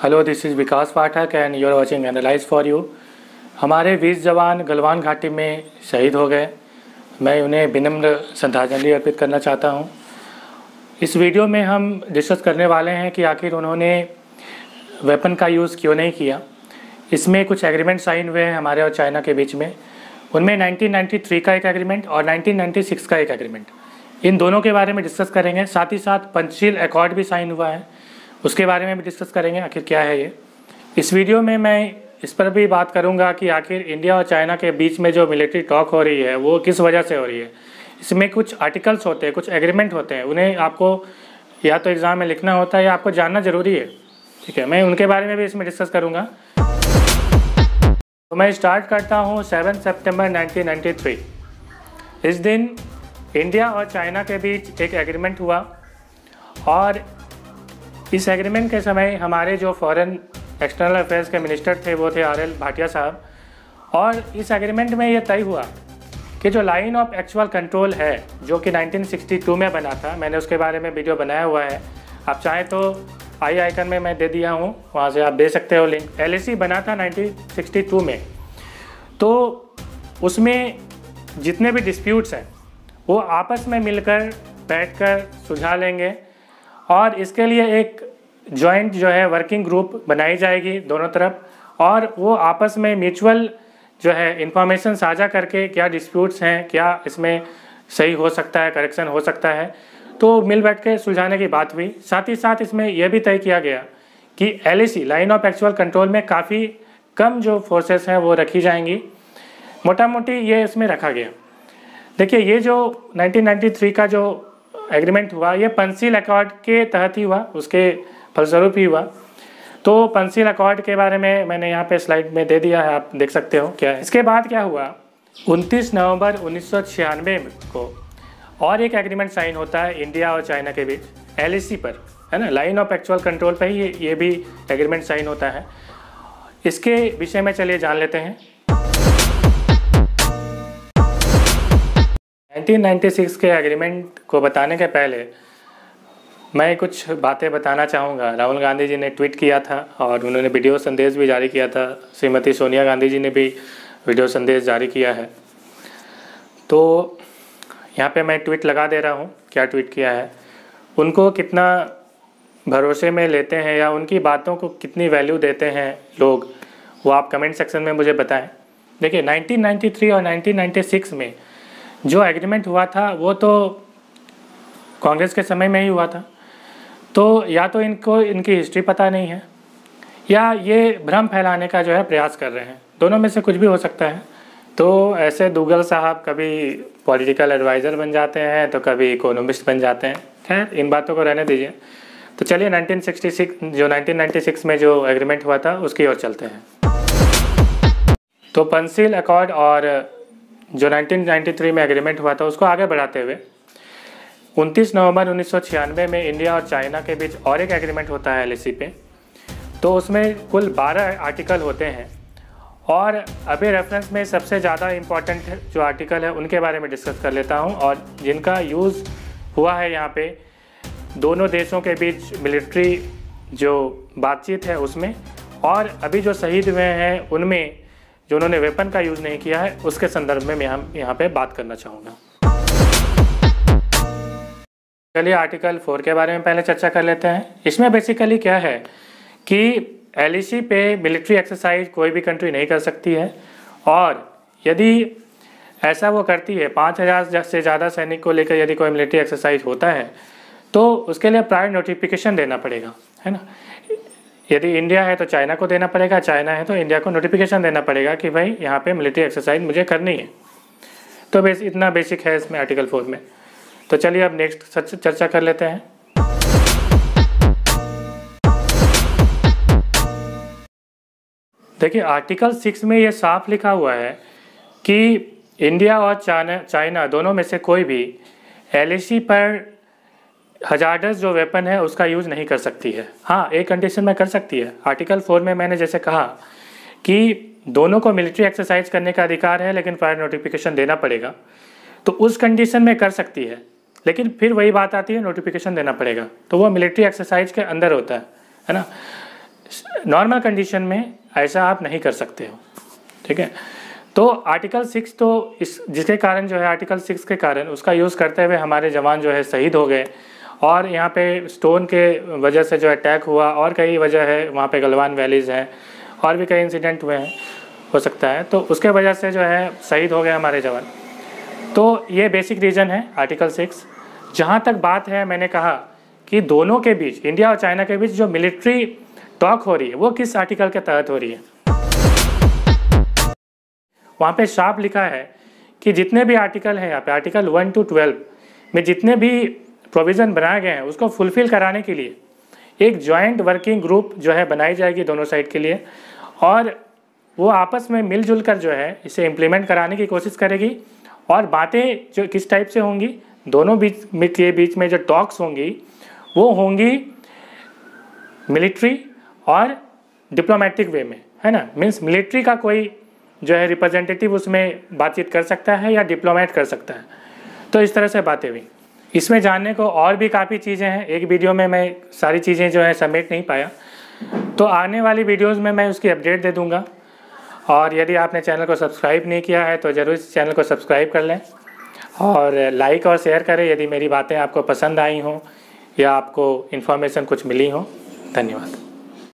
Hello, this is Vikas Pathak and you are watching analyse for you. हमारे 20 जवान गलवान घाटी में शहीद हो गए। मैं उन्हें विनम्र श्रद्धांजलि अर्पित करना चाहता हूं। इस वीडियो में हम डिस्कस करने वाले हैं कि आखिर उन्होंने वेपन का यूज़ क्यों नहीं किया। इसमें कुछ एग्रीमेंट साइन हुए हैं हमारे और चाइना के बीच में। उनमें 1993 का एक एग्रीमेंट और 1996 का एक एग्रीमेंट, इन दोनों के बारे में डिस्कस करेंगे। साथ ही साथ पंचशील अकॉर्ड भी साइन हुआ है, उसके बारे में भी डिस्कस करेंगे आखिर क्या है ये। इस वीडियो में मैं इस पर भी बात करूंगा कि आखिर इंडिया और चाइना के बीच में जो मिलिट्री टॉक हो रही है वो किस वजह से हो रही है। इसमें कुछ आर्टिकल्स होते हैं, कुछ एग्रीमेंट होते हैं, उन्हें आपको या तो एग्ज़ाम में लिखना होता है या आपको जानना ज़रूरी है। ठीक है, मैं उनके बारे में भी इसमें डिस्कस करूँगा। तो मैं स्टार्ट करता हूँ 7 सितंबर 1993। इस दिन इंडिया और चाइना के बीच एक एग्रीमेंट हुआ और इस एग्रीमेंट के समय हमारे जो फॉरेन एक्सटर्नल अफेयर्स के मिनिस्टर थे वो थे RL भाटिया साहब। और इस एग्रीमेंट में ये तय हुआ कि जो लाइन ऑफ एक्चुअल कंट्रोल है जो कि 1962 में बना था, मैंने उसके बारे में वीडियो बनाया हुआ है, आप चाहें तो आई आइकन में मैं दे दिया हूँ, वहाँ से आप दे सकते हो लिंक। LAC बना था 1962 में। तो उसमें जितने भी डिस्प्यूट्स हैं वो आपस में मिलकर बैठकर सुलझा लेंगे और इसके लिए एक जॉइंट जो है वर्किंग ग्रुप बनाई जाएगी दोनों तरफ, और वो आपस में म्यूचुअल जो है इंफॉर्मेशन साझा करके क्या डिस्प्यूट्स हैं, क्या इसमें सही हो सकता है, करेक्शन हो सकता है, तो मिल बैठ के सुलझाने की बात हुई। साथ ही साथ इसमें यह भी तय किया गया कि LAC line of actual control में काफ़ी कम जो फोर्सेस हैं वो रखी जाएंगी। मोटा मोटी ये इसमें रखा गया। देखिए, ये जो 1993 का जो एग्रीमेंट हुआ ये पंचशील अकॉर्ड के तहत ही हुआ, उसके फलस्वरूप ही हुआ। तो पंचशील अकॉर्ड के बारे में मैंने यहाँ पे स्लाइड में दे दिया है, आप देख सकते हो क्या है। इसके बाद क्या हुआ, 29 नवंबर 1996 को और एक एग्रीमेंट साइन होता है इंडिया और चाइना के बीच LAC पर, है ना, लाइन ऑफ एक्चुअल कंट्रोल पर ही ये भी एग्रीमेंट साइन होता है। इसके विषय में चलिए जान लेते हैं। 1996 के एग्रीमेंट को बताने के पहले मैं कुछ बातें बताना चाहूँगा। राहुल गांधी जी ने ट्वीट किया था और उन्होंने वीडियो संदेश भी जारी किया था। श्रीमती सोनिया गांधी जी ने भी वीडियो संदेश जारी किया है। तो यहाँ पे मैं ट्वीट लगा दे रहा हूँ, क्या ट्वीट किया है, उनको कितना भरोसे में लेते हैं या उनकी बातों को कितनी वैल्यू देते हैं लोग, वो आप कमेंट सेक्शन में मुझे बताएं। देखिए, 1993 और 1996 में जो एग्रीमेंट हुआ था वो तो कांग्रेस के समय में ही हुआ था। तो या तो इनको इनकी हिस्ट्री पता नहीं है या ये भ्रम फैलाने का जो है प्रयास कर रहे हैं, दोनों में से कुछ भी हो सकता है। तो ऐसे दुग्गल साहब कभी पॉलिटिकल एडवाइज़र बन जाते हैं तो कभी इकोनॉमिस्ट बन जाते हैं। खैर, इन बातों को रहने दीजिए। तो चलिए 1996 में जो एग्रीमेंट हुआ था उसकी ओर चलते हैं। तो पंचशील अकॉर्ड और जो 1993 में एग्रीमेंट हुआ था उसको आगे बढ़ाते हुए 29 नवंबर 1996 में इंडिया और चाइना के बीच और एक एग्रीमेंट होता है LAC पे। तो उसमें कुल 12 आर्टिकल होते हैं और अभी रेफरेंस में सबसे ज़्यादा इम्पॉर्टेंट जो आर्टिकल है उनके बारे में डिस्कस कर लेता हूँ और जिनका यूज़ हुआ है यहाँ पे दोनों देशों के बीच मिलिट्री जो बातचीत है उसमें, और अभी जो शहीद हुए हैं उनमें जो उन्होंने वेपन का यूज़ नहीं किया है उसके संदर्भ में मैं यहाँ पे बात करना चाहूँगा। चलिए आर्टिकल 4 के बारे में पहले चर्चा कर लेते हैं। इसमें बेसिकली क्या है कि LAC पे मिलिट्री एक्सरसाइज कोई भी कंट्री नहीं कर सकती है, और यदि ऐसा वो करती है 5000 से ज़्यादा सैनिक को लेकर यदि कोई मिलिट्री एक्सरसाइज होता है तो उसके लिए प्रायर नोटिफिकेशन देना पड़ेगा, है ना। यदि इंडिया है तो चाइना को देना पड़ेगा, चाइना है तो इंडिया को नोटिफिकेशन देना पड़ेगा कि भाई यहाँ पे मिलिट्री एक्सरसाइज मुझे करनी है। तो इतना बेसिक है इसमें आर्टिकल 4 में। तो चलिए अब नेक्स्ट चर्चा कर लेते हैं। देखिए, आर्टिकल 6 में ये साफ लिखा हुआ है कि इंडिया और चाइना दोनों में से कोई भी LAC पर हजार्डस जो वेपन है उसका यूज़ नहीं कर सकती है। हाँ, एक कंडीशन में कर सकती है। आर्टिकल 4 में मैंने जैसे कहा कि दोनों को मिलिट्री एक्सरसाइज करने का अधिकार है लेकिन प्रायर नोटिफिकेशन देना पड़ेगा, तो उस कंडीशन में कर सकती है। लेकिन फिर वही बात आती है, नोटिफिकेशन देना पड़ेगा, तो वो मिलिट्री एक्सरसाइज के अंदर होता है ना। नॉर्मल कंडीशन में ऐसा आप नहीं कर सकते हो, ठीक है। तो आर्टिकल 6 तो जिसके कारण जो है आर्टिकल 6 के कारण उसका यूज़ करते हुए हमारे जवान जो है शहीद हो गए, और यहाँ पे स्टोन के वजह से जो अटैक हुआ, और कई वजह है, वहाँ पे गलवान वैलीज़ हैं और भी कई इंसिडेंट हुए हैं हो सकता है, तो उसके वजह से जो है शहीद हो गए हमारे जवान। तो ये बेसिक रीज़न है आर्टिकल 6। जहाँ तक बात है, मैंने कहा कि दोनों के बीच, इंडिया और चाइना के बीच जो मिलिट्री टॉक हो रही है वो किस आर्टिकल के तहत हो रही है। वहाँ पे साफ लिखा है कि जितने भी आर्टिकल हैं यहाँ पे, आर्टिकल 1 to 12 में जितने भी प्रोविज़न बनाए गए हैं उसको फुलफ़िल कराने के लिए एक जॉइंट वर्किंग ग्रुप जो है बनाई जाएगी दोनों साइड के लिए, और वो आपस में मिलजुल कर जो है इसे इम्प्लीमेंट कराने की कोशिश करेगी। और बातें जो किस टाइप से होंगी, दोनों के बीच में जो टॉक्स होंगी वो होंगी मिलिट्री और डिप्लोमेटिक वे में, है ना। मीन्स मिलिट्री का कोई जो है रिप्रेजेंटेटिव उसमें बातचीत कर सकता है या डिप्लोमेट कर सकता है। तो इस तरह से बातें हुई। इसमें जानने को और भी काफ़ी चीज़ें हैं, एक वीडियो में मैं सारी चीज़ें जो है समेट नहीं पाया, तो आने वाली वीडियोज़ में मैं उसकी अपडेट दे दूँगा। और यदि आपने चैनल को सब्सक्राइब नहीं किया है तो ज़रूर इस चैनल को सब्सक्राइब कर लें, और लाइक और शेयर करें यदि मेरी बातें आपको पसंद आई हों या आपको इन्फॉर्मेशन कुछ मिली हो। धन्यवाद।